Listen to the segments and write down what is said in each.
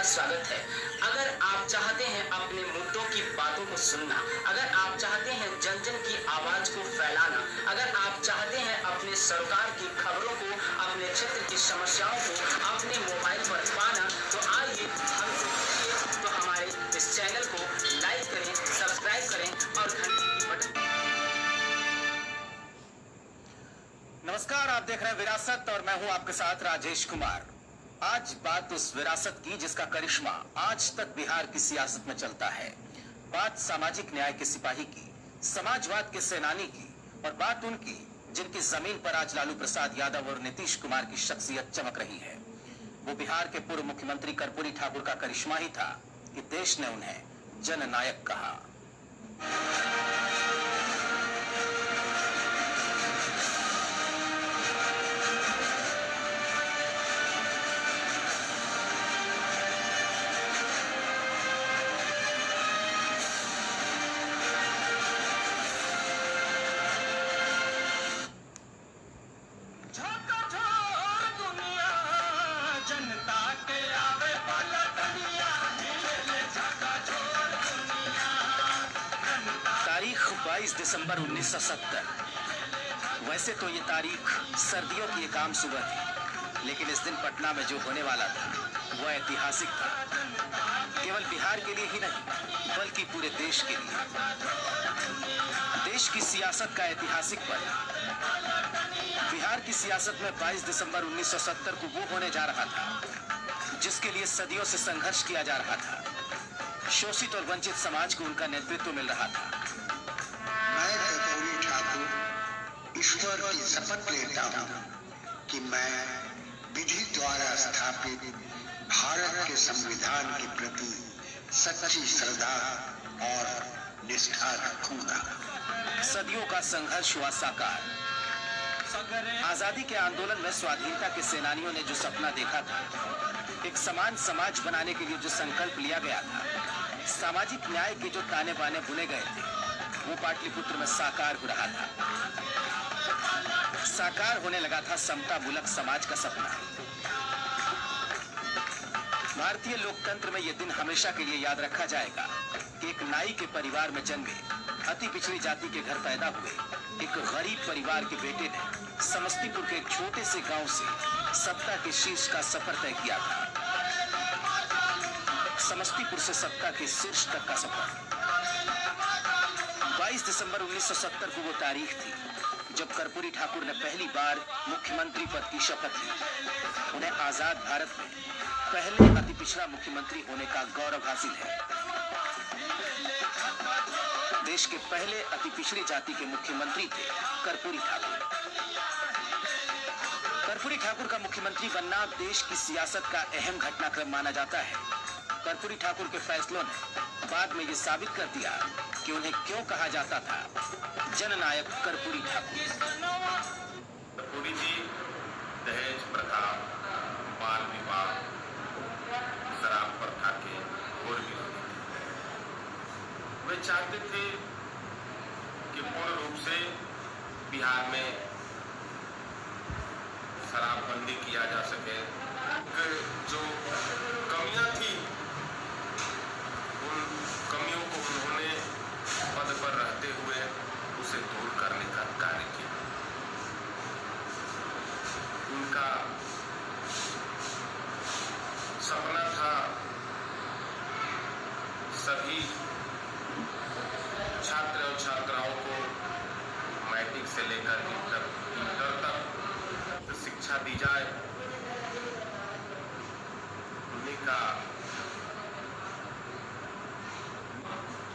आपका स्वागत है। अगर आप चाहते हैं अपने मुद्दों की बातों को सुनना, अगर आप चाहते हैं जन जन की आवाज को फैलाना, अगर आप चाहते हैं अपने सरकार की खबरों को, अपने क्षेत्र की समस्याओं को अपने मोबाइल पर पाना, तो आइए हमसे जुड़िए। तो हमारे इस चैनल को लाइक करें, सब्सक्राइब करें और घंटी की बटन। नमस्कार, आप देख रहे हैं विरासत और मैं हूं आपके साथ राजेश कुमार। आज बात उस विरासत की जिसका करिश्मा आज तक बिहार की सियासत में चलता है। बात सामाजिक न्याय के सिपाही की, समाजवाद के सेनानी की, और बात उनकी जिनकी जमीन पर आज लालू प्रसाद यादव और नीतीश कुमार की शख्सियत चमक रही है। वो बिहार के पूर्व मुख्यमंत्री कर्पूरी ठाकुर का करिश्मा ही था कि देश ने उन्हें जननायक कहा। तारीख 22 दिसंबर 1970। वैसे तो ये तारीख सर्दियों की एक आम सुबह थी, लेकिन इस दिन पटना में जो होने वाला था वह ऐतिहासिक था। केवल बिहार के लिए ही नहीं, बल्कि पूरे देश के लिए। देश की सियासत का ऐतिहासिक पल। बिहार की सियासत में 22 दिसंबर 1970 को वो होने जा रहा था जिसके लिए सदियों से संघर्ष किया जा रहा था। शोषित और वंचित समाज को उनका नेतृत्व मिल रहा था। मैं कर्पूरी ठाकुर ईश्वर की शपथ लेता हूँ कि मैं विधि द्वारा स्थापित भारत के संविधान के प्रति सच्ची श्रद्धा और निष्ठा रखूंगा। सदियों का संघर्ष हुआ साकार। आजादी के आंदोलन में स्वाधीनता के सेनानियों ने जो सपना देखा था, एक समान समाज बनाने के लिए जो संकल्प लिया गया था, सामाजिक न्याय के जो ताने बाने बुने गए थे, वो पाटलिपुत्र में साकार हो रहा था। साकार होने लगा था समता मूलक समाज का सपना। भारतीय लोकतंत्र में यह दिन हमेशा के लिए याद रखा जाएगा कि एक नाई के परिवार में जन्मे, अति पिछड़ी जाति के घर पैदा हुए एक गरीब परिवार के बेटे ने समस्तीपुर के एक छोटे से गांव से सत्ता के शीर्ष का सफर तय किया था। समस्तीपुर से सत्ता के शीर्ष तक का सफर। 22 दिसंबर 1970 को वो तारीख थी जब कर्पूरी ठाकुर ने पहली बार मुख्यमंत्री पद की शपथ ली। उन्हें आजाद भारत में पहले अति पिछड़ा मुख्यमंत्री होने का गौरव हासिल है। देश के पहले अति पिछड़ी जाति के मुख्यमंत्री थे कर्पूरी ठाकुर। कर्पूरी ठाकुर का मुख्यमंत्री बनना देश की सियासत का अहम घटनाक्रम माना जाता है। कर्पूरी ठाकुर के फैसलों ने बाद में ये साबित कर दिया कि उन्हें क्यों कहा जाता था जननायक कर्पूरी ठाकुर। कर्पूरी जी दहेज प्रथा, बाल विवाह, शराब प्रथा के घोर विरोधी थे। वे चाहते थे कि पूर्ण रूप से बिहार में शराबबंदी किया जा सके। जो कमियां थी, उन कमियों को उन्होंने पद पर रहते हुए उसे दूर करने का कार्य किया। उनका सपना था सभी छात्र और छात्राओं को मैट्रिक से लेकर इंटर तक शिक्षा दी जाए। उन्हीं का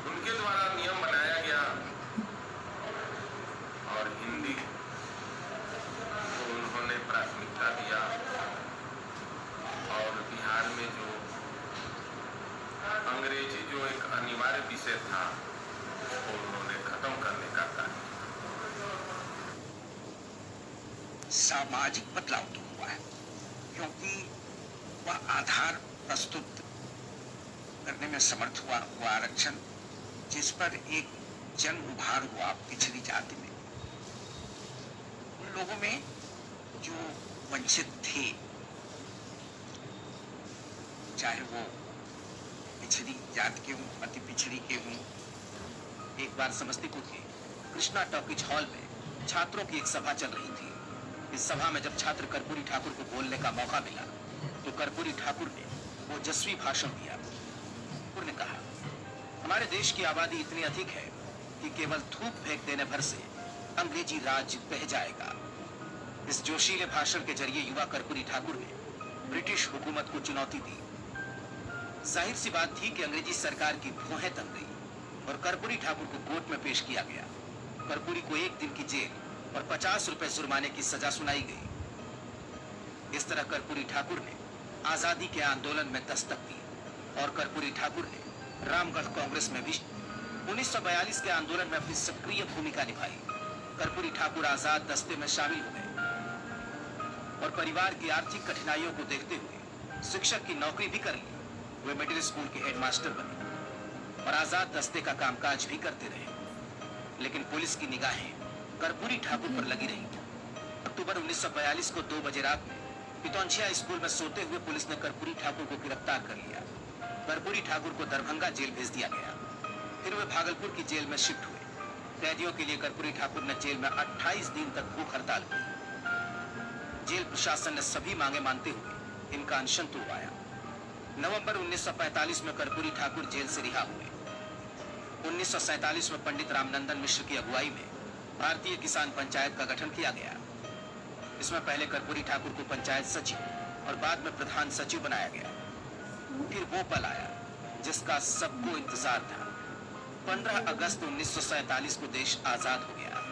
उनके द्वारा नियम बनाया गया और हिंदी को उन्होंने प्राथमिकता दिया। और बिहार में जो अंग्रेजी जो एक अनिवार्य विषय था, उसको उन्होंने खत्म करने का कार्य। सामाजिक बदलाव तो हुआ है, क्योंकि वह आधार प्रस्तुत करने में समर्थ हुआ। वो आरक्षण जिस पर एक जन उभार हुआ पिछड़ी जाति में, उन लोगों में जो वंचित थे चाहे वो पिछड़ी जात के हों, अति पिछड़ी के हों। एक बार समस्तीपुर के कृष्णा टॉकीज हॉल में छात्रों की एक सभा चल रही थी। इस सभा में जब छात्र कर्पूरी ठाकुर को बोलने का मौका मिला तो कर्पूरी ठाकुर ने ओजस्वी भाषण दिया। ठाकुर ने कहा, हमारे देश की आबादी इतनी अधिक है कि केवल थूक फेंक देने भर से अंग्रेजी राज बह जाएगा। इस जोशीले भाषण के जरिए युवा कर्पूरी ठाकुर ने ब्रिटिश हुकूमत को चुनौती दी। जाहिर सी बात थी कि अंग्रेजी सरकार की भौहें तन गई और कर्पूरी ठाकुर को कोर्ट में पेश किया गया। कर्पूरी को 1 दिन की जेल और 50 रुपए जुर्माने की सजा सुनाई गई। इस तरह कर्पूरी ठाकुर ने आजादी के आंदोलन में दस्तक दी और कर्पूरी ठाकुर ने रामगढ़ कांग्रेस में भी 1942 के आंदोलन में अपनी सक्रिय भूमिका निभाई। कर्पूरी ठाकुर आजाद दस्ते में शामिल हो गए और परिवार की आर्थिक कठिनाइयों को देखते हुए शिक्षक की नौकरी भी कर ली। वे मिडिल स्कूल के हेडमास्टर बने और आजाद दस्ते का कामकाज भी करते रहे। लेकिन पुलिस की निगाहें कर्पूरी ठाकुर पर लगी रही। अक्टूबर 1942 को 2 बजे रात में पितौंछिया स्कूल में सोते हुए पुलिस ने कर्पूरी ठाकुर को गिरफ्तार कर लिया। कर्पूरी ठाकुर को दरभंगा जेल भेज दिया गया। फिर वे भागलपुर की जेल में शिफ्ट हुए। कैदियों के लिए कर्पूरी ठाकुर ने जेल में 28 दिन तक भूख हड़ताल की। जेल प्रशासन ने सभी मांगे मानते हुए इनका अनशन तुड़वाया। नवंबर 1945 में कर्पूरी ठाकुर जेल से रिहा हुए। 1947 में पंडित रामनंदन मिश्र की अगुवाई में भारतीय किसान पंचायत का गठन किया गया। इसमें पहले कर्पूरी ठाकुर को पंचायत सचिव और बाद में प्रधान सचिव बनाया गया। फिर वो पल आया जिसका सबको इंतजार था। 15 अगस्त 1947 को देश आजाद हो गया।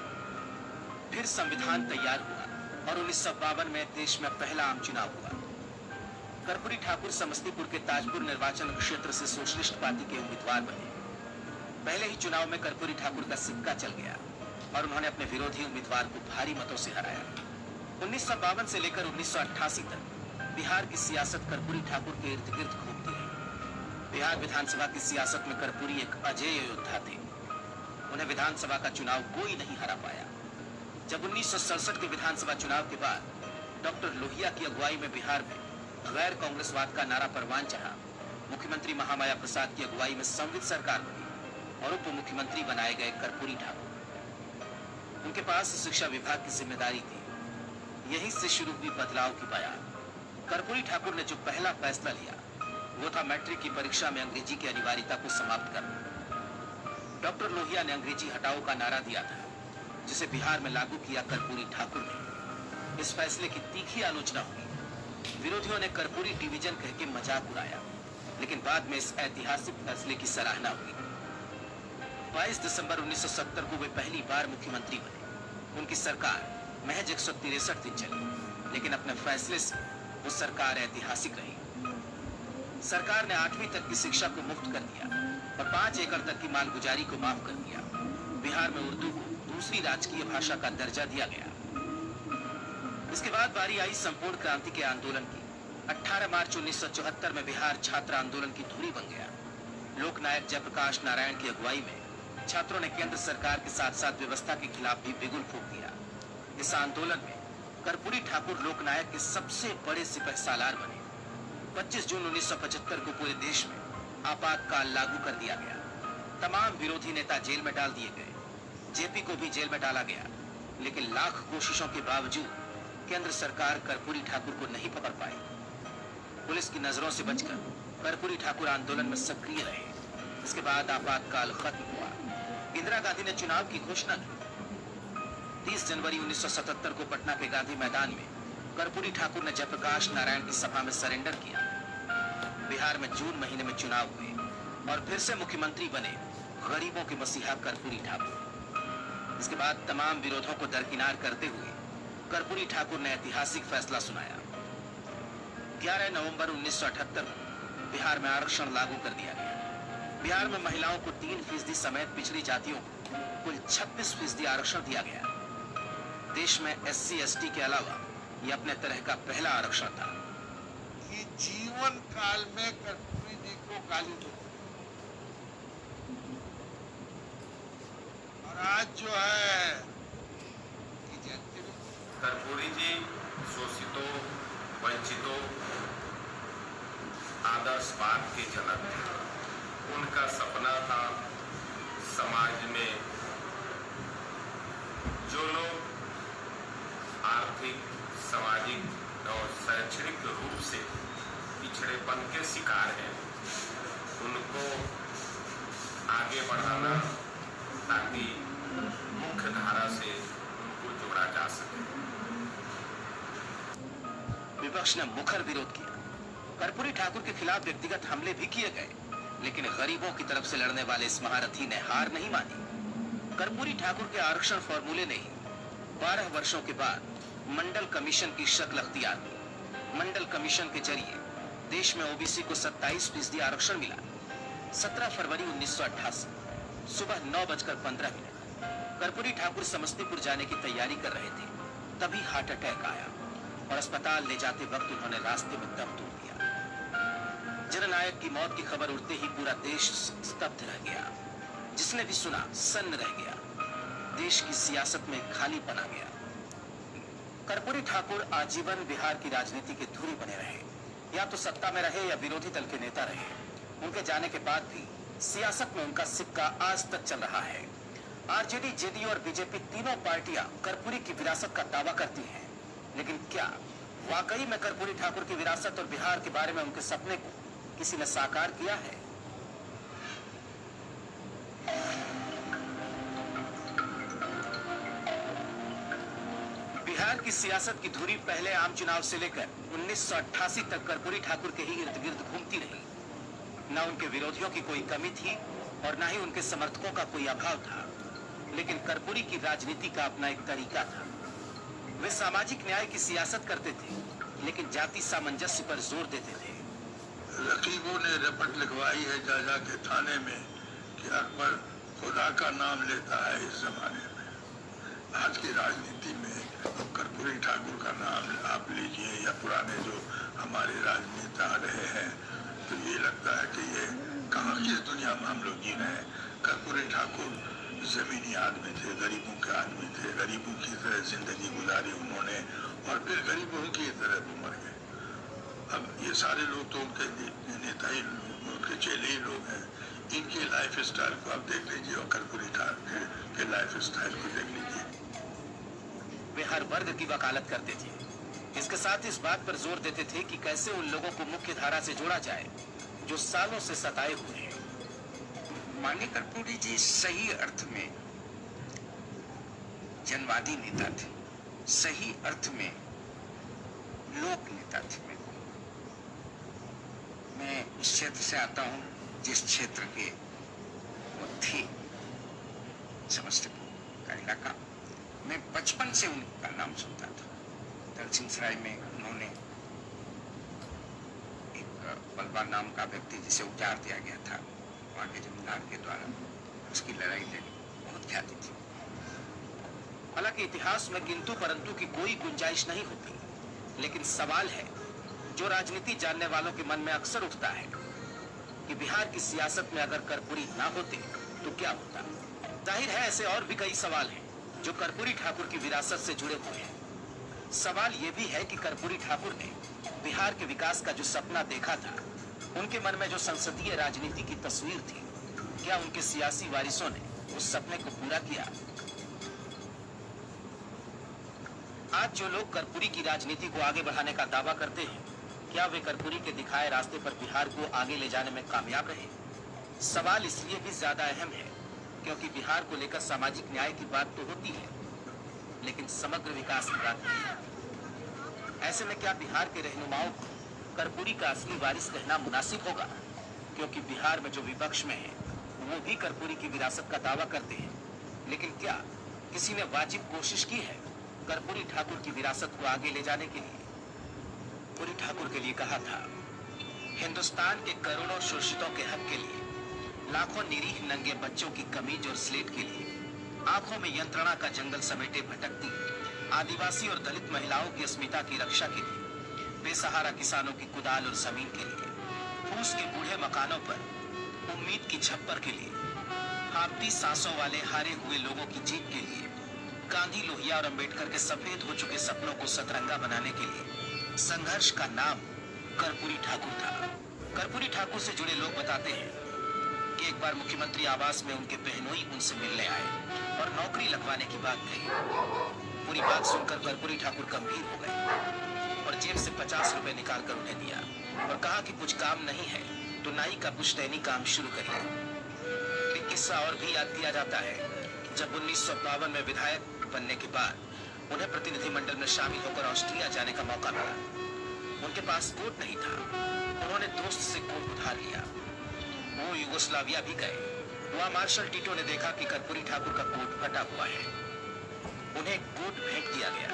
फिर संविधान तैयार हुआ और 1952 में देश में पहला आम चुनाव हुआ। कर्पूरी ठाकुर समस्तीपुर के ताजपुर निर्वाचन क्षेत्र से सोशलिस्ट पार्टी के उम्मीदवार बने। पहले ही चुनाव में कर्पूरी ठाकुर का सिक्का चल गया और उन्होंने अपने विरोधी उम्मीदवार को भारी मतों से हराया। 1952 से लेकर 1988 तक बिहार की सियासत कर्पूरी ठाकुर के इर्द गिर्द घूमती रही। बिहार विधानसभा की सियासत में कर्पूरी एक अजेय योद्धा थे। उन्हें विधानसभा का चुनाव कोई नहीं हरा पाया। जब 1967 के विधानसभा चुनाव के बाद डॉक्टर लोहिया की अगुवाई में बिहार में गैर कांग्रेसवाद का नारा परवान चढ़ा, मुख्यमंत्री महामाया प्रसाद की अगुवाई में संवित सरकार बनी और उप मुख्यमंत्री बनाए गए कर्पूरी ठाकुर। उनके पास शिक्षा विभाग की जिम्मेदारी थी। यहीं से शुरू हुई बदलाव की बयान। कर्पूरी ठाकुर ने जो पहला फैसला लिया वो था मैट्रिक की परीक्षा में अंग्रेजी की अनिवार्यता को समाप्त करना। डॉक्टर लोहिया ने अंग्रेजी हटाओ का नारा दिया था, जिसे बिहार में लागू किया कर्पूरी ठाकुर ने। इस फैसले की तीखी आलोचना हुई। विरोधियों ने कर्पूरी डिवीजन कह के मजाक उड़ाया, लेकिन बाद में इस ऐतिहासिक फैसले की सराहना हुई। 22 दिसंबर 1970 को वे पहली बार मुख्यमंत्री बने। उनकी सरकार महज 163 दिन चली, लेकिन अपने फैसले से वो सरकार ऐतिहासिक रही। सरकार ने 8वीं तक की शिक्षा को मुफ्त कर दिया और 5 एकड़ तक की मालगुजारी को माफ कर दिया। बिहार में उर्दू को दूसरी राजकीय भाषा का दर्जा दिया गया। इसके बाद बारी आई संपूर्ण क्रांति के आंदोलन की। 18 मार्च 1974 में बिहार छात्र आंदोलन की धुरी बन गया। लोकनायक जयप्रकाश नारायण की अगुवाई में छात्रों ने केंद्र सरकार के साथ साथ व्यवस्था के खिलाफ भी बिगुल फूंक दिया। इस आंदोलन में कर्पूरी ठाकुर लोकनायक के सबसे बड़े सिपहसालार बने। 25 जून 1975 को पूरे देश में आपातकाल लागू कर दिया गया। तमाम विरोधी नेता जेल में डाल दिए गए। जेपी को भी जेल में डाला गया, लेकिन लाख कोशिशों के बावजूद केंद्र सरकार कर्पूरी ठाकुर को नहीं पकड़ पाई। पुलिस की नजरों से बचकर कर्पूरी ठाकुर आंदोलन में सक्रिय रहे। इसके बाद आपातकाल खत्म हुआ। इंदिरा गांधी ने चुनाव की घोषणा की। 30 जनवरी 1977 को पटना के गांधी मैदान में कर्पूरी ठाकुर ने जयप्रकाश नारायण की सभा में सरेंडर किया। बिहार में जून महीने में चुनाव हुए और फिर से मुख्यमंत्री बने गरीबों के मसीहा कर्पूरी ठाकुर। इसके बाद तमाम विरोधों को दरकिनार करते हुए कर्पूरी ठाकुर ने ऐतिहासिक फैसला सुनाया। 11 नवंबर 1978 को बिहार में आरक्षण लागू कर दिया गया। बिहार में महिलाओं को 3% समेत पिछड़ी जातियों को कुल 26% आरक्षण दिया गया। देश में SC/ST के अलावा यह अपने तरह का पहला आरक्षण था। कि जीवन काल में कर्पूरी जी को गाली दो और आज जो है कि जयंती में कर्पूरी जी शोषितों, वंचितों, आदर्शवाद के जनक थे। उनका सपना था समाज में जो लोग आर्थिक, सामाजिक और शैक्षणिक रूप से पिछड़ेपन के शिकार हैं, उनको आगे बढ़ाना ताकि मुख्य धारा से उनको जोड़ा जा सके। विपक्ष ने मुखर विरोध किया। कर्पूरी ठाकुर के खिलाफ व्यक्तिगत हमले भी किए गए, लेकिन गरीबों की तरफ से लड़ने वाले इस महारथी ने हार नहीं मानी। कर्पूरी ठाकुर के आरक्षण फॉर्मूले ने 12 वर्षों के बाद मंडल कमीशन की शक्ल अख्तियार की। मंडल कमीशन के जरिए देश में ओबीसी को 27% आरक्षण मिला। 17 फरवरी 1988 सुबह 9:15 कर्पूरी ठाकुर समस्तीपुर जाने की तैयारी कर रहे थे, तभी हार्ट अटैक आया और अस्पताल ले जाते वक्त उन्होंने रास्ते में दम तोड़ दिया। जननायक की मौत की खबर उड़ते ही पूरा देश स्तब्ध रह गया। जिसने भी सुना सन्न रह गया। देश की सियासत में खालीपन आ गया। कर्पूरी ठाकुर आजीवन बिहार की राजनीति के धुरी बने रहे, या तो सत्ता में रहे या विरोधी दल के नेता रहे। उनके जाने के बाद भी सियासत में उनका सिक्का आज तक चल रहा है। आरजेडी, जेडीयू और बीजेपी तीनों पार्टियां कर्पूरी की विरासत का दावा करती हैं, लेकिन क्या वाकई में कर्पूरी ठाकुर की विरासत और बिहार के बारे में उनके सपने को किसी ने साकार किया है? बिहार की सियासत की धुरी पहले आम चुनाव से लेकर 1988 तक कर्पूरी ठाकुर के ही इर्द गिर्द घूमती रही। न उनके विरोधियों की कोई कमी थी और न ही उनके समर्थकों का कोई अभाव था, लेकिन कर्पूरी की राजनीति का अपना एक तरीका था। वे सामाजिक न्याय की सियासत करते थे, लेकिन जाति सामंजस्य पर जोर देते थे। रकीबों ने रपट लिखवाई है जा के थाने में कि अकबर खुदा का नाम लेता है इस जमाने में। आज की राजनीति में अब कर्पूरी ठाकुर का नाम आप लीजिए या पुराने जो हमारे राजनेता रहे हैं, तो ये लगता है कि ये कहाँ की दुनिया में हम लोग जी रहे हैं। कर्पूरी ठाकुर जमीनी आदमी थे, गरीबों के आदमी थे, गरीबों की तरह जिंदगी गुजारी उन्होंने और फिर गरीबों की तरह मर गए। अब ये सारे लोग तो उनके नेता ही, उनके चेले ही लोग हैं। इनके लाइफ स्टाइल को आप देख लीजिए और कर्पूरी ठाकुर के लाइफ स्टाइल को देख लीजिए। वे हर वर्ग की वकालत करते थे। इसके साथ इस बात पर जोर देते थे कि कैसे उन लोगों को मुख्य धारा से जोड़ा जाए जो सालों से सताए हुए हैं। माननीय कर्पूरी जी सही अर्थ में जनवादी नेता थे, सही अर्थ में लोक नेता थे। मैं उस क्षेत्र से आता हूं जिस क्षेत्र के वो थे, समस्तीपुर का इलाका। मैं बचपन से उनका नाम सुनता था। दलसिंह सराय में उन्होंने एक बलवान नाम का व्यक्ति जिसे उजाड़ दिया गया था वहां के जमींदार के द्वारा, उसकी लड़ाई लड़ी, बहुत ख्याति थी। हालांकि इतिहास में किंतु परंतु की कोई गुंजाइश नहीं होती, लेकिन सवाल है जो राजनीति जानने वालों के मन में अक्सर उठता है कि बिहार की सियासत में अगर कर्पूरी ना होते तो क्या होता। जाहिर है ऐसे और भी कई सवाल हैं जो कर्पूरी ठाकुर की विरासत से जुड़े हुए हैं। सवाल यह भी है कि कर्पूरी ठाकुर ने बिहार के विकास का जो सपना देखा था, उनके मन में जो संसदीय राजनीति की तस्वीर थी, क्या उनके सियासी वारिसों ने उस सपने को पूरा किया? आज जो लोग कर्पूरी की राजनीति को आगे बढ़ाने का दावा करते हैं, क्या वे कर्पूरी के दिखाए रास्ते पर बिहार को आगे ले जाने में कामयाब रहे? सवाल इसलिए भी ज्यादा अहम है क्योंकि बिहार को लेकर सामाजिक न्याय की बात तो होती है, लेकिन समग्र विकास की बात नहीं। ऐसे में क्या बिहार के रहनुमाओं को कर्पूरी का असली वारिस कहना मुनासिब होगा? क्योंकि बिहार में जो विपक्ष में है वो भी कर्पूरी की विरासत का दावा करते हैं, लेकिन क्या किसी ने वाजिब कोशिश की है कर्पूरी ठाकुर की विरासत को आगे ले जाने के लिए? कर्पूरी ठाकुर के लिए कहा था, हिंदुस्तान के करोड़ों शोषितों के हक के लिए, लाखों निरीह नंगे बच्चों की कमीज और स्लेट के लिए, आंखों में यंत्रणा का जंगल समेटे भटकती आदिवासी और दलित महिलाओं की अस्मिता की रक्षा के लिए, बेसहारा किसानों की कुदाल और जमीन के लिए, फूस के बूढ़े मकानों पर उम्मीद की छप्पर के लिए, हापती सांसों वाले हारे हुए लोगों की जीत के लिए, गांधी, लोहिया और अंबेडकर के सफेद हो चुके सपनों को सतरंगा बनाने के लिए संघर्ष का नाम कर्पूरी ठाकुर था। कर्पूरी ठाकुर से जुड़े लोग बताते हैं कि एक बार मुख्यमंत्री आवास में उनके बहनोई उनसे मिलने आए और नौकरी लगवाने की बात कही। पूरी बात सुनकर कर्पूरी ठाकुर गंभीर हो गए और जेब से 50 रुपए निकालकर उन्हें दिया और कहा कि कुछ काम नहीं है तो नाई का पुश्तैनी काम शुरू करिए। एक किस्सा और भी याद किया जाता है। जब 1952 में विधायक बनने के बाद उन्हें प्रतिनिधिमंडल में शामिल होकर ऑस्ट्रिया जाने का मौका मिला। उनके पास कोट नहीं था। उन्होंने दोस्त से कोट उधार लिया। वो युगोस्लाविया भी गए। वहां मार्शल टीटो ने देखा कि कर्पूरी ठाकुर का कोट फटा हुआ है। उन्हें कोट भेंट किया गया।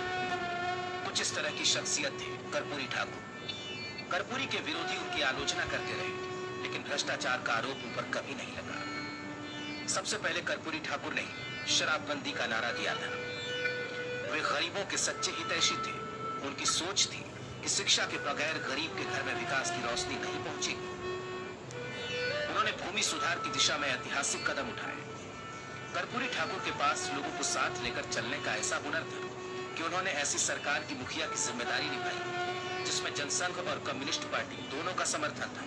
कुछ इस तरह की शख्सियत थे कर्पूरी ठाकुर। कर्पूरी के विरोधी उनकी आलोचना करते रहे, लेकिन भ्रष्टाचार का आरोप उन पर कभी नहीं लगा। सबसे पहले कर्पूरी ठाकुर ने शराबबंदी का नारा दिया था। वे गरीबों के सच्चे हितैषी थे। उनकी सोच थी कि शिक्षा के बगैर गरीब के घर में विकास की रोशनी नहीं पहुंचेगी। उन्होंने भूमि सुधार की दिशा में ऐतिहासिक कदम उठाए। कर्पूरी ठाकुर के पास लोगों को साथ लेकर चलने का ऐसा हुनर था कि उन्होंने ऐसी सरकार की मुखिया की जिम्मेदारी निभाई जिसमें जनसंघ और कम्युनिस्ट पार्टी दोनों का समर्थन था।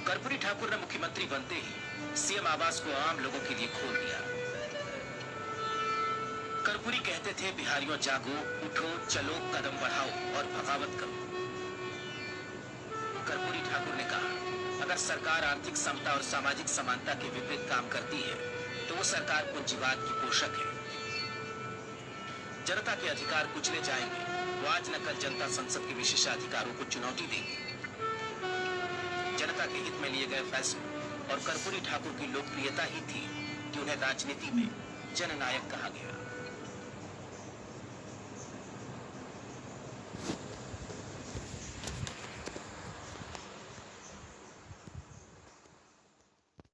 कर्पूरी ठाकुर ने मुख्यमंत्री बनते ही सीएम आवास को आम लोगों के लिए खोल दिया। कर्पूरी कहते थे, बिहारियों जागो, उठो, चलो, कदम बढ़ाओ और बगावत करो। कर्पूरी ठाकुर ने कहा, अगर सरकार आर्थिक समता और सामाजिक समानता के विपरीत काम करती है तो वो सरकार पूंजीवाद की पोषक है। जनता के अधिकार कुचले जाएंगे तो आज न कल जनता संसद के विशेषाधिकारों को चुनौती देगी। जनता के हित में लिए गए फैसलों और कर्पूरी ठाकुर की लोकप्रियता ही थी कि उन्हें राजनीति में जननायक कहा गया।